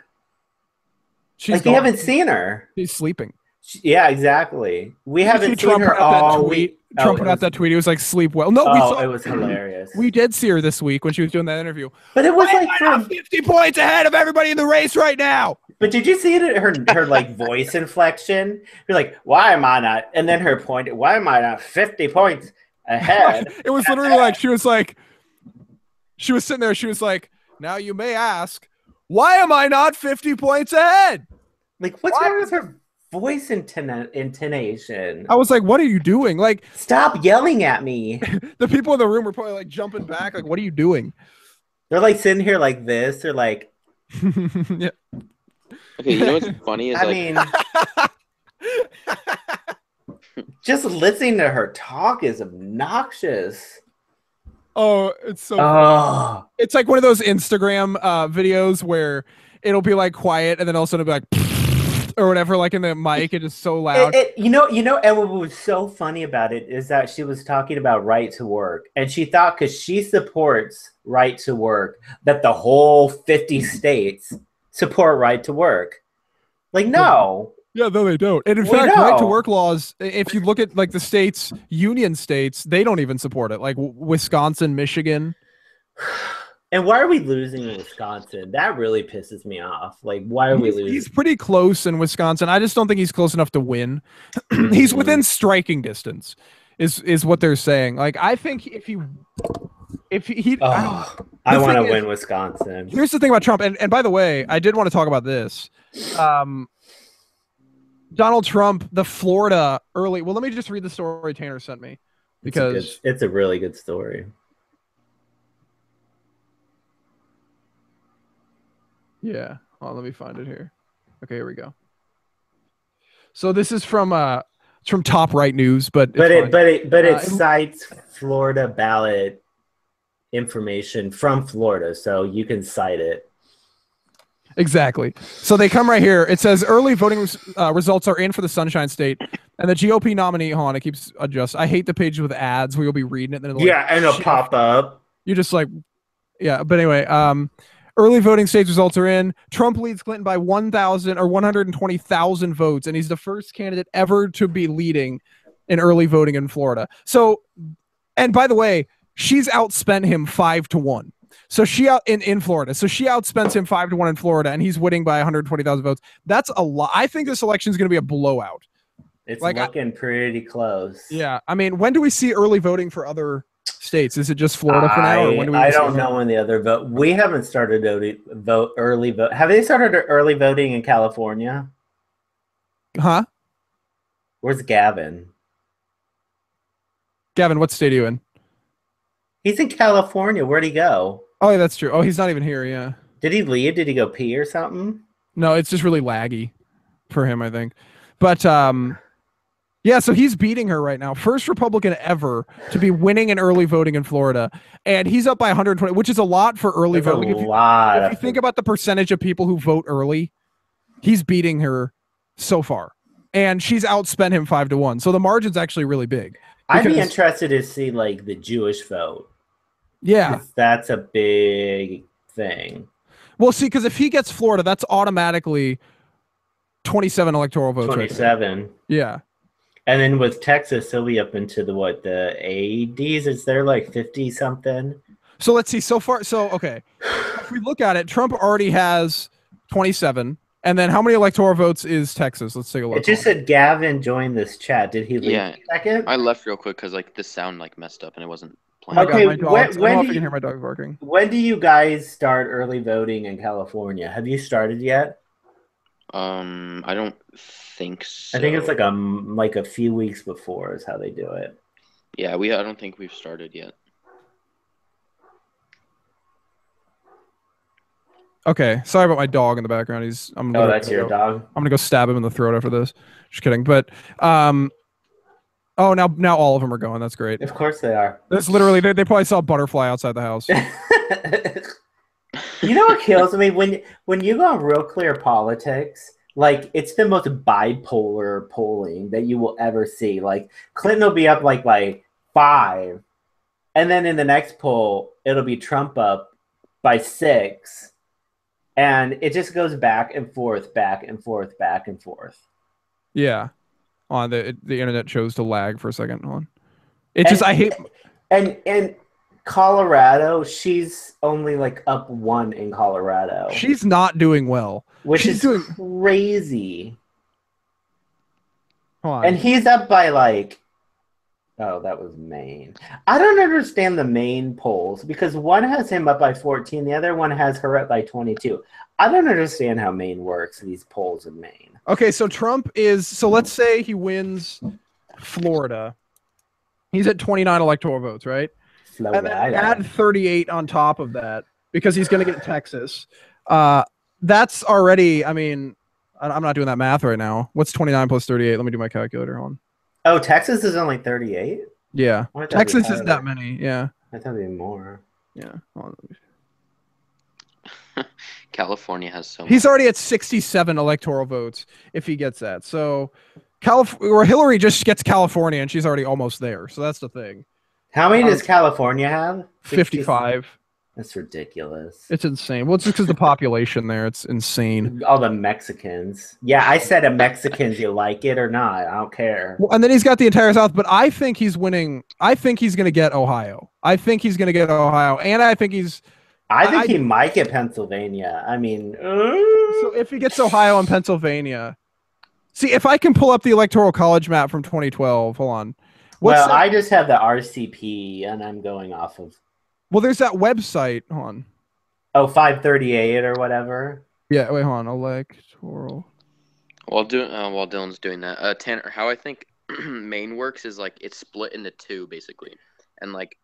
Speaker 1: She's
Speaker 2: we haven't seen her.
Speaker 1: She's sleeping.
Speaker 2: Yeah, exactly. We haven't seen
Speaker 1: Trump
Speaker 2: her all week.
Speaker 1: Trump put out that tweet. It was like, sleep well. No,
Speaker 2: it was hilarious.
Speaker 1: We did see her this week when she was doing that interview.
Speaker 2: But it was
Speaker 1: like from 50 points ahead of everybody in the race right now.
Speaker 2: But did you see it? Her like voice inflection? You're like, why am I not? And then her point, why am I not 50 points ahead?
Speaker 1: It was literally like she was sitting there. She was like, now you may ask, why am I not 50 points ahead?
Speaker 2: Like, what's wrong with her voice intonation?
Speaker 1: I was like, what are you doing? Like,
Speaker 2: stop yelling at me.
Speaker 1: The people in the room were probably like jumping back. Like, what are you doing?
Speaker 2: They're like sitting here like this. They're like,
Speaker 1: yeah.
Speaker 3: Okay, you know what's funny is
Speaker 2: just listening to her talk is obnoxious.
Speaker 1: Oh, it's so it's like one of those Instagram videos where it'll be like quiet and then all of a sudden it'll be like or whatever, like in the mic, it is so loud.
Speaker 2: You know, and what was so funny about it is that she was talking about right to work, and she thought because she supports right to work that the whole 50 states support right to work. Like, no.
Speaker 1: Yeah, no, they don't. And in fact, right to work laws, if you look at like the states, union states, they don't even support it. Like Wisconsin, Michigan.
Speaker 2: And why are we losing in Wisconsin? That really pisses me off. Like, why are we losing?
Speaker 1: He's pretty close in Wisconsin. I just don't think he's close enough to win. He's within striking distance, is what they're saying. Like, I think if he
Speaker 2: I want to win Wisconsin.
Speaker 1: Here's the thing about Trump, and by the way, I did want to talk about this. Donald Trump, the Florida early. Well, let me just read the story Tanner sent me because
Speaker 2: it's a really good story.
Speaker 1: Yeah. Oh, let me find it here. Okay, here we go. So this is from Top Right News, but
Speaker 2: it cites Florida ballot information from Florida, so you can cite it.
Speaker 1: Exactly. So they come right here. It says early voting results are in for the Sunshine State, and the GOP nominee. Hold on, it keeps adjust. I hate the page with ads where you'll be reading it, and then
Speaker 2: and it'll pop up.
Speaker 1: You're just like, yeah. But anyway, early voting states results are in. Trump leads Clinton by 1,000 or 120,000 votes, and he's the first candidate ever to be leading in early voting in Florida. So, and by the way, she's outspent him 5-1. So she out in Florida. So she outspends him 5-1 in Florida, and he's winning by 120,000 votes. That's a lot. I think this election is going to be a blowout.
Speaker 2: It's like, looking pretty close.
Speaker 1: Yeah. I mean, when do we see early voting for other states? Is it just Florida for now? Or when do we
Speaker 2: I don't know when the other vote. We haven't started early vote. Have they started early voting in California?
Speaker 1: Huh?
Speaker 2: Where's Gavin?
Speaker 1: Gavin, what state are you in?
Speaker 2: He's in California. Where'd he go?
Speaker 1: Oh, yeah, that's true. Oh, he's not even here. Yeah.
Speaker 2: Did he leave? Did he go pee or something?
Speaker 1: No, it's just really laggy for him, I think. But yeah, so he's beating her right now. First Republican ever to be winning in early voting in Florida, and he's up by 120, which is a lot for early voting. If you think about the percentage of people who vote early, he's beating her so far, and she's outspent him 5-1. So the margin's actually really big.
Speaker 2: I'd be interested to see like the Jewish vote.
Speaker 1: Yeah,
Speaker 2: that's a big thing.
Speaker 1: Well, see, because if he gets Florida, that's automatically 27 electoral votes.
Speaker 2: 27.
Speaker 1: Right, yeah.
Speaker 2: And then with Texas, he'll be up into the 80s. Is there like 50 something?
Speaker 1: So let's see. So far, okay. If we look at it, Trump already has 27. And then how many electoral votes is Texas? Let's take a look.
Speaker 2: It just said Gavin joined this chat. Did he leave?
Speaker 3: Yeah,
Speaker 2: a second?
Speaker 3: I left real quick because like the sound like messed up and it wasn't playing.
Speaker 2: Okay,
Speaker 1: I don't know if you can hear my dog barking.
Speaker 2: When do you guys start early voting in California? Have you started yet?
Speaker 3: I don't think so.
Speaker 2: I think it's like a few weeks before is how they do it.
Speaker 3: Yeah, I don't think we've started yet.
Speaker 1: Okay, sorry about my dog in the background.
Speaker 2: That's your dog.
Speaker 1: I'm gonna go stab him in the throat after this. Just kidding, but oh, now all of them are going. That's great.
Speaker 2: Of course they are.
Speaker 1: That's literally they probably saw a butterfly outside the house.
Speaker 2: You know what kills me when you go on Real Clear Politics. Like, it's the most bipolar polling that you will ever see. Like, Clinton will be up like 5, And then in the next poll, it'll be Trump up by 6. And it just goes back and forth, back and forth, back and forth.
Speaker 1: Yeah. On the internet chose to lag for a second. Hold on. It's just I hate
Speaker 2: and Colorado, she's only like up 1 in Colorado.
Speaker 1: She's not doing well.
Speaker 2: Which
Speaker 1: she's
Speaker 2: is
Speaker 1: doing
Speaker 2: crazy.
Speaker 1: Hold on.
Speaker 2: And he's up by like, oh, that was Maine. I don't understand the Maine polls because one has him up by 14, the other one has her up by 22. I don't understand how Maine works, these polls in Maine.
Speaker 1: Okay, so Trump is, so let's say he wins Florida. He's at 29 electoral votes, right?
Speaker 2: Florida.
Speaker 1: And then add 38 on top of that because he's going to get Texas. That's already, I mean, I'm not doing that math right now. What's 29 plus 38? Let me do my calculator on.
Speaker 2: Oh, Texas is only 38?
Speaker 1: Yeah. Texas isn't that many. Yeah.
Speaker 2: I thought it'd be more.
Speaker 1: Yeah. Hold
Speaker 3: on. California has so much.
Speaker 1: He's already at 67 electoral votes if he gets that. So or Hillary just gets California and she's already almost there. So that's the thing.
Speaker 2: How many does California have?
Speaker 1: 55.
Speaker 2: That's ridiculous.
Speaker 1: It's insane. Well, it's just because the population there. It's insane.
Speaker 2: All the Mexicans. Yeah, I said Mexicans, you like it or not. I don't care.
Speaker 1: Well, and then he's got the entire South, but I think he's winning. I think he's going to get Ohio. And I think
Speaker 2: he might get Pennsylvania. I mean,
Speaker 1: so if he gets Ohio and Pennsylvania, see if I can pull up the Electoral College map from 2012. Hold on.
Speaker 2: I just have the RCP, and I'm going off of.
Speaker 1: Well, there's that website. Hold on.
Speaker 2: Oh, 538 or whatever.
Speaker 1: Yeah, wait, hold on. Electoral.
Speaker 3: While Dylan's doing that, Tanner, how I think Maine works is like it's split into 2 basically, and like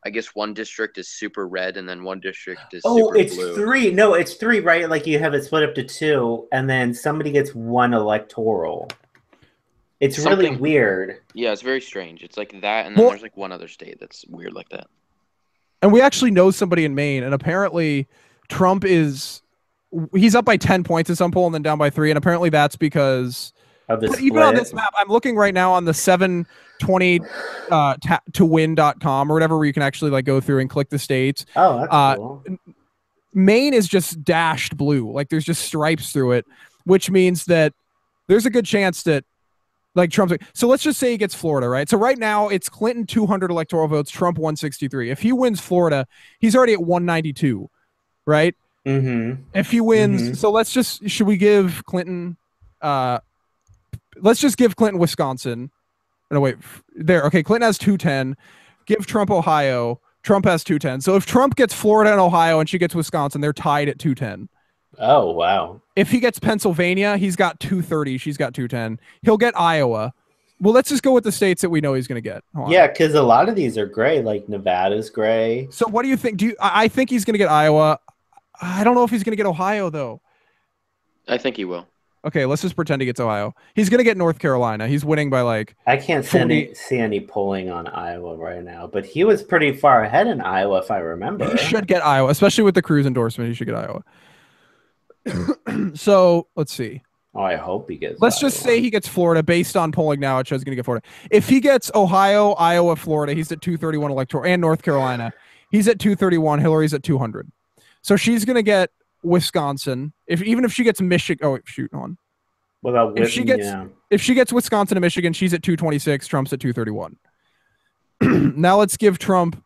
Speaker 3: I guess one district is super red, and then one district is super blue.
Speaker 2: 3. No, it's 3, right? Like you have it split up to 2, and then somebody gets 1 electoral. It's really weird.
Speaker 3: Yeah, it's very strange. It's like that, and then there's like one other state that's weird like that.
Speaker 1: And we actually know somebody in Maine, and apparently Trump he's up by 10 points in some poll and then down by 3, and apparently that's because
Speaker 2: of the split.
Speaker 1: Even on this map, I'm looking right now on the 720 towin.com or whatever, where you can actually like go through and click the states.
Speaker 2: Oh, that's cool.
Speaker 1: Maine is just dashed blue. Like there's just stripes through it, which means that there's a good chance that like Trump's like, so let's just say he gets Florida, right? So right now it's Clinton 200 electoral votes, Trump 163. If he wins Florida, he's already at 192, right?
Speaker 2: Mm-hmm.
Speaker 1: If he wins, so should we give Clinton, let's just give Clinton Wisconsin. No, wait, there. Okay, Clinton has 210. Give Trump Ohio. Trump has 210. So if Trump gets Florida and Ohio and she gets Wisconsin, they're tied at 210.
Speaker 2: Oh, wow.
Speaker 1: If he gets Pennsylvania, he's got 230. She's got 210. He'll get Iowa. Well, let's just go with the states that we know he's going to get.
Speaker 2: Yeah, because a lot of these are gray. Like Nevada's gray.
Speaker 1: So what do you think? I think he's going to get Iowa. I don't know if he's going to get Ohio, though.
Speaker 3: I think he will.
Speaker 1: Okay, let's just pretend he gets Ohio. He's going to get North Carolina. He's winning by like
Speaker 2: I can't see any polling on Iowa right now, but he was pretty far ahead in Iowa, if I remember.
Speaker 1: He should get Iowa, especially with the Cruz endorsement. He should get Iowa. So let's see.
Speaker 2: Oh, I hope he gets.
Speaker 1: Let's just say he gets Florida based on polling now. It shows he's going to get Florida. If he gets Ohio, Iowa, Florida, he's at 231 electoral, and North Carolina, he's at 231. Hillary's at 200. So she's going to get Wisconsin. Even if she gets Michigan. Oh, wait, shoot on.
Speaker 2: What about
Speaker 1: if she gets Wisconsin and Michigan, she's at 226. Trump's at 231. Now let's give Trump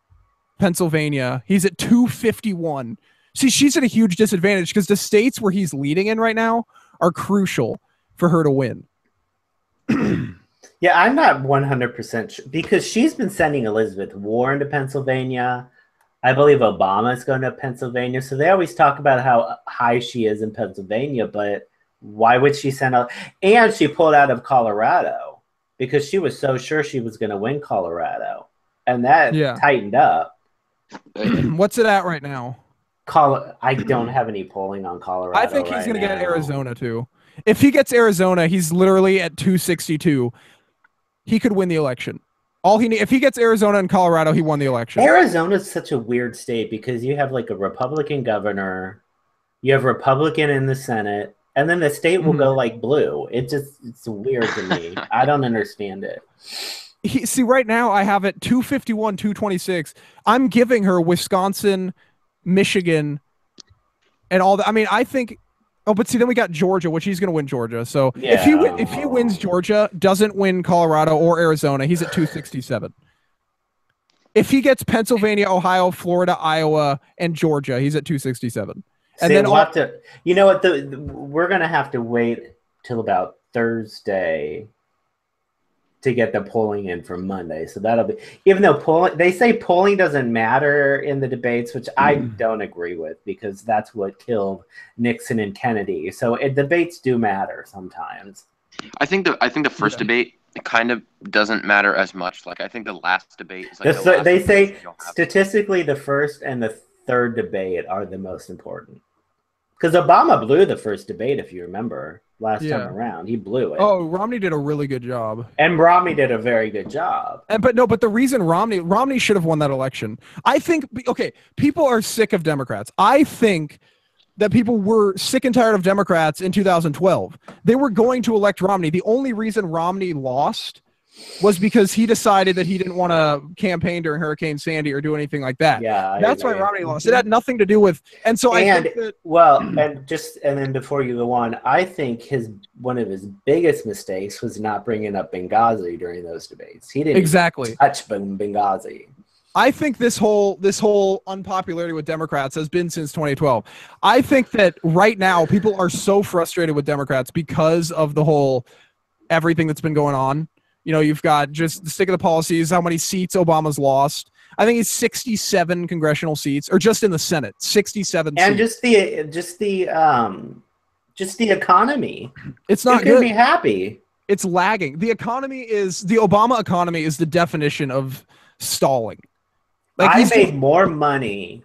Speaker 1: Pennsylvania. He's at 251. See, she's at a huge disadvantage because the states where he's leading in right now are crucial for her to win.
Speaker 2: Yeah, I'm not 100% sure because she's been sending Elizabeth Warren to Pennsylvania. I believe Obama's going to Pennsylvania. So they always talk about how high she is in Pennsylvania, but why would she send out? And she pulled out of Colorado because she was so sure she was going to win Colorado. And that tightened up.
Speaker 1: What's it at right now?
Speaker 2: I don't have any polling on Colorado.
Speaker 1: I think he's going to get Arizona too. If he gets Arizona, he's literally at 262. He could win the election. If he gets Arizona and Colorado, he won the election.
Speaker 2: Arizona is such a weird state because you have like a Republican governor, you have Republican in the Senate, and then the state will go like blue. It's weird to me. I don't understand it.
Speaker 1: See, right now I have it 251, 226. I'm giving her Wisconsin, Michigan, and all that. I mean, I think. Oh, but see, then we got Georgia, which he's going to win Georgia. So if he wins Georgia, doesn't win Colorado or Arizona, he's at 267. If he gets Pennsylvania, Ohio, Florida, Iowa, and Georgia, he's at 267. And
Speaker 2: See,
Speaker 1: then
Speaker 2: we'll have to. You know what? We're going to have to wait till about Thursday to get the polling in for Monday. So that'll be, even though they say polling doesn't matter in the debates, which I don't agree with, because that's what killed Nixon and Kennedy. So debates do matter sometimes.
Speaker 3: I think the first debate, it kind of doesn't matter as much. Like, I think the last debate is like
Speaker 2: they say statistically the first and the third debate are the most important. Because Obama blew the first debate, if you remember, last time around. He blew it.
Speaker 1: Oh, Romney did a really good job.
Speaker 2: And Romney did a very good job.
Speaker 1: But the reason Romney should have won that election, I think, okay, people are sick of Democrats. I think that people were sick and tired of Democrats in 2012. They were going to elect Romney. The only reason Romney lost was because he decided that he didn't want to campaign during Hurricane Sandy or do anything like that.
Speaker 2: Yeah,
Speaker 1: that's why Romney lost. It had nothing to do with, and so I think that,
Speaker 2: and then before you go on, I think one of his biggest mistakes was not bringing up Benghazi during those debates. He didn't touch Benghazi.
Speaker 1: I think this whole unpopularity with Democrats has been since 2012. I think that right now people are so frustrated with Democrats because of the whole everything that's been going on. You know, you've got just the stick of the policies, how many seats Obama's lost. I think he's 67 congressional seats, or just in the Senate, 67
Speaker 2: and
Speaker 1: seats.
Speaker 2: just the economy.
Speaker 1: It's not
Speaker 2: good.
Speaker 1: Be
Speaker 2: happy.
Speaker 1: It's lagging. The Obama economy is the definition of stalling.
Speaker 2: Like, I made more money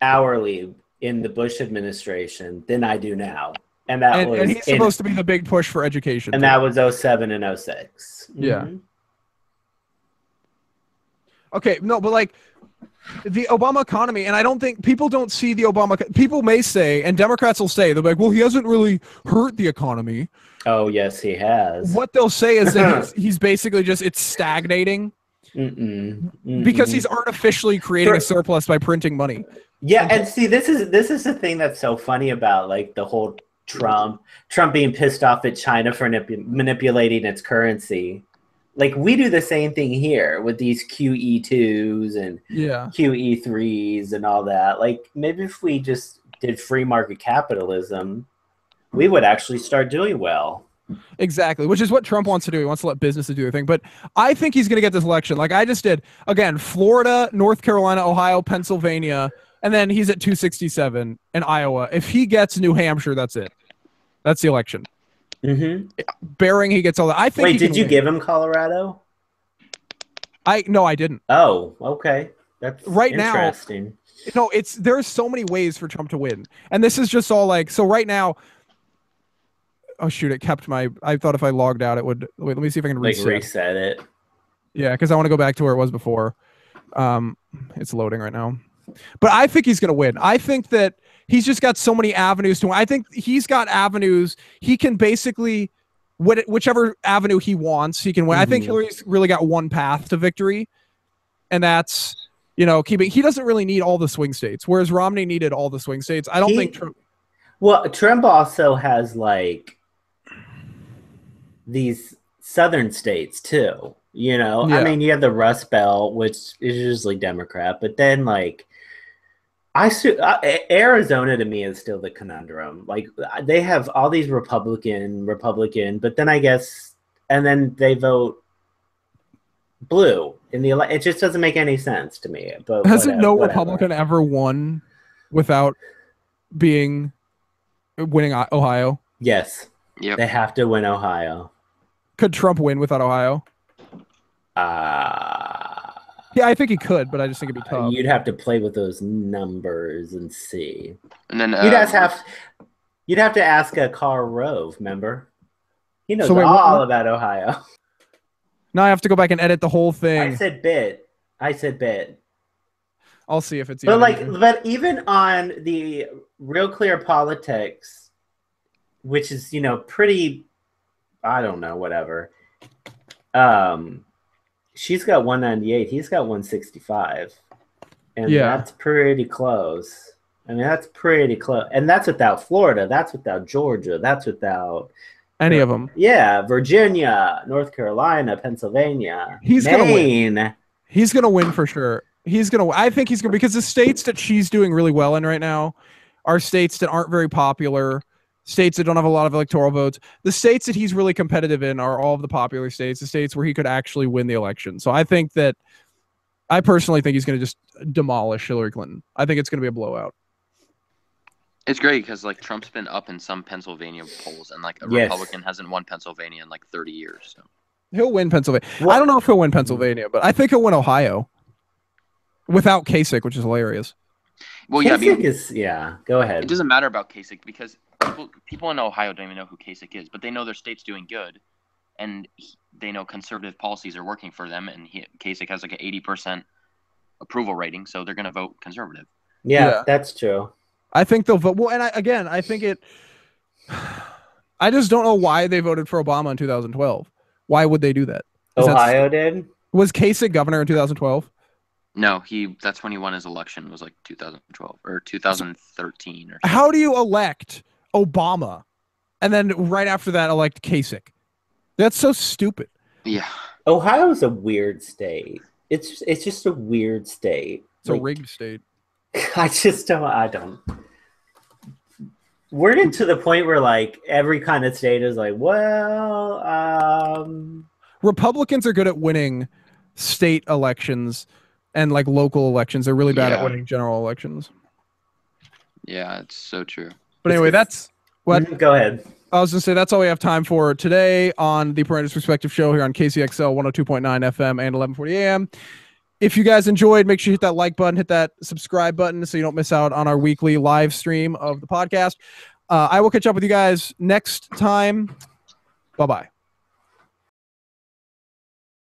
Speaker 2: hourly in the Bush administration than I do now. And
Speaker 1: he's supposed to be the big push for education.
Speaker 2: And that was 07 and 06.
Speaker 1: Yeah. Mm-hmm. Okay, no, but like the Obama economy, and I don't think people don't see the Obama. People may say, and Democrats will say, they're like, well, he hasn't really hurt the economy.
Speaker 2: Oh, yes, he has.
Speaker 1: What they'll say is that he's basically it's stagnating. Because he's artificially creating a surplus by printing money.
Speaker 2: Yeah, and see, this is the thing that's so funny about like the whole Trump being pissed off at China for manipulating its currency. Like, we do the same thing here with these QE2s and QE3s and all that. Like, maybe if we just did free market capitalism, we would actually start doing well.
Speaker 1: Exactly, which is what Trump wants to do. He wants to let businesses do their thing. But I think he's going to get this election. Like I just did. Again, Florida, North Carolina, Ohio, Pennsylvania, and then he's at 267 in Iowa. If he gets New Hampshire, that's it. That's the election. Bearing he gets all that. I think.
Speaker 2: Wait, did you give him Colorado?
Speaker 1: No, I didn't.
Speaker 2: Oh, okay. That's
Speaker 1: right
Speaker 2: interesting.
Speaker 1: Now. No, there's so many ways for Trump to win, and this is just all like so. Right now. Oh shoot! It kept my. I thought if I logged out, it would. Wait, let me see if I can
Speaker 2: reset it.
Speaker 1: Yeah, because I want to go back to where it was before. It's loading right now, but I think he's going to win. I think that he's just got so many avenues to win. I think he's got avenues. He can basically, whichever avenue he wants, he can win. I think Hillary's really got one path to victory, and that's keeping. He doesn't really need all the swing states, whereas Romney needed all the swing states. I don't think.
Speaker 2: Trump also has like these southern states too, I mean, you have the Rust Belt, which is usually Democrat, but then like Arizona to me is still the conundrum. Like they have all these Republican, but then I guess, and then they vote blue in the it just doesn't make any sense to me. But
Speaker 1: hasn't no Republican ever won without winning Ohio?
Speaker 2: Yes.
Speaker 3: Yep.
Speaker 2: They have to win Ohio.
Speaker 1: Could Trump win without Ohio? Yeah, I think he could, but I just think it'd be tough.
Speaker 2: You'd have to play with those numbers and see.
Speaker 3: And then
Speaker 2: you'd have to ask Karl Rove, remember? He knows all about Ohio.
Speaker 1: Now I have to go back and edit the whole thing.
Speaker 2: I said bit.
Speaker 1: I'll see if it's
Speaker 2: but even on the Real Clear Politics, which is pretty, I don't know, whatever. she's got 198. He's got 165. And that's pretty close. I mean, that's pretty close. And that's without Florida. That's without Georgia. That's without
Speaker 1: any of them.
Speaker 2: Yeah, Virginia, North Carolina, Pennsylvania,
Speaker 1: Maine.
Speaker 2: Gonna win.
Speaker 1: He's gonna win for sure. I think he's gonna, because the states that she's doing really well in right now are states that aren't very popular, states that don't have a lot of electoral votes. The states that he's really competitive in are all of the popular states, the states where he could actually win the election. So I personally think he's going to just demolish Hillary Clinton. I think it's going to be a blowout.
Speaker 3: It's great because like Trump's been up in some Pennsylvania polls, and like a Republican hasn't won Pennsylvania in like 30 years. So
Speaker 1: he'll win Pennsylvania. I don't know if he'll win Pennsylvania, but I think he'll win Ohio without Kasich, which is hilarious.
Speaker 2: Well, go ahead.
Speaker 3: It doesn't matter about Kasich because people in Ohio don't even know who Kasich is, but they know their state's doing good, and they know conservative policies are working for them, and Kasich has like an 80% approval rating, so they're going to vote conservative.
Speaker 2: Yeah, that's true.
Speaker 1: I think they'll vote. Well, and I think it. I just don't know why they voted for Obama in 2012. Why would they do that?
Speaker 2: Ohio did?
Speaker 1: Was Kasich governor in 2012?
Speaker 3: No, that's when he won his election. Was like 2012 or 2013 or something.
Speaker 1: How do you elect Obama and then right after that elect Kasich? That's so stupid.
Speaker 3: Yeah.
Speaker 2: Ohio is a weird state. It's just a weird state.
Speaker 1: It's a rigged state.
Speaker 2: I don't. We're getting to the point where like every kind of state is like, well,
Speaker 1: Republicans are good at winning state elections and like local elections. They're really bad at winning general elections.
Speaker 3: Yeah, it's so true.
Speaker 1: But anyway, that's what.
Speaker 2: Go ahead.
Speaker 1: I was going to say that's all we have time for today on the Parentis Perspective Show here on KCXL 102.9 FM and 1140 AM. If you guys enjoyed, make sure you hit that like button, hit that subscribe button so you don't miss out on our weekly live stream of the podcast. I will catch up with you guys next time. Bye-bye.